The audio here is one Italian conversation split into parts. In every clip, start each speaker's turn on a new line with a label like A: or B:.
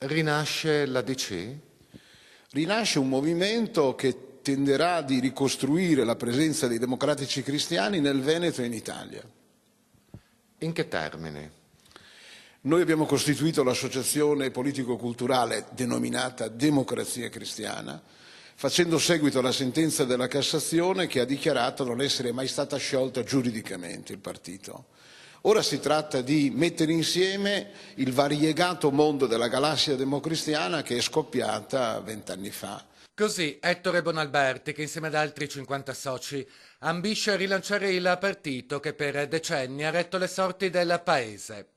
A: Rinasce l'ADC?
B: Rinasce un movimento che tenderà di ricostruire la presenza dei democratici cristiani nel Veneto e in Italia.
A: In che termini?
B: Noi abbiamo costituito l'associazione politico-culturale denominata Democrazia Cristiana, facendo seguito alla sentenza della Cassazione che ha dichiarato non essere mai stata sciolta giuridicamente il partito. Ora si tratta di mettere insieme il variegato mondo della galassia democristiana che è scoppiata 20 anni fa.
C: Così Ettore Bonalberti, che insieme ad altri 50 soci ambisce a rilanciare il partito che per decenni ha retto le sorti del paese.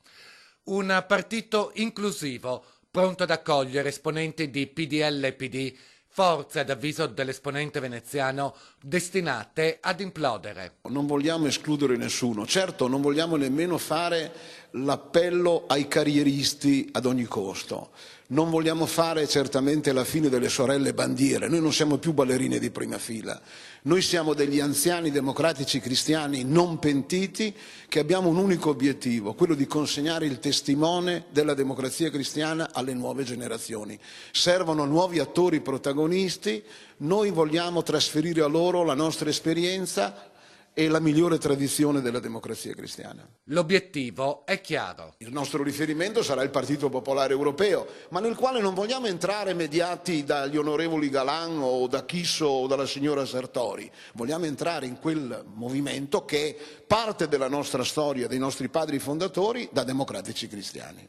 C: Un partito inclusivo, pronto ad accogliere esponenti di PDL e PD, forze, ad avviso dell'esponente veneziano, destinate ad implodere.
B: Non vogliamo escludere nessuno, certo non vogliamo nemmeno fare l'appello ai carrieristi ad ogni costo. Non vogliamo fare certamente la fine delle sorelle bandiere, noi non siamo più ballerine di prima fila, noi siamo degli anziani democratici cristiani non pentiti che abbiamo un unico obiettivo, quello di consegnare il testimone della democrazia cristiana alle nuove generazioni. Servono nuovi attori protagonisti, noi vogliamo trasferire a loro la nostra esperienza e la migliore tradizione della democrazia cristiana.
C: L'obiettivo è chiaro.
B: Il nostro riferimento sarà il Partito Popolare Europeo, ma nel quale non vogliamo entrare mediati dagli onorevoli Galan o da Chisso o dalla signora Sartori. Vogliamo entrare in quel movimento che è parte della nostra storia, dei nostri padri fondatori, da democratici cristiani.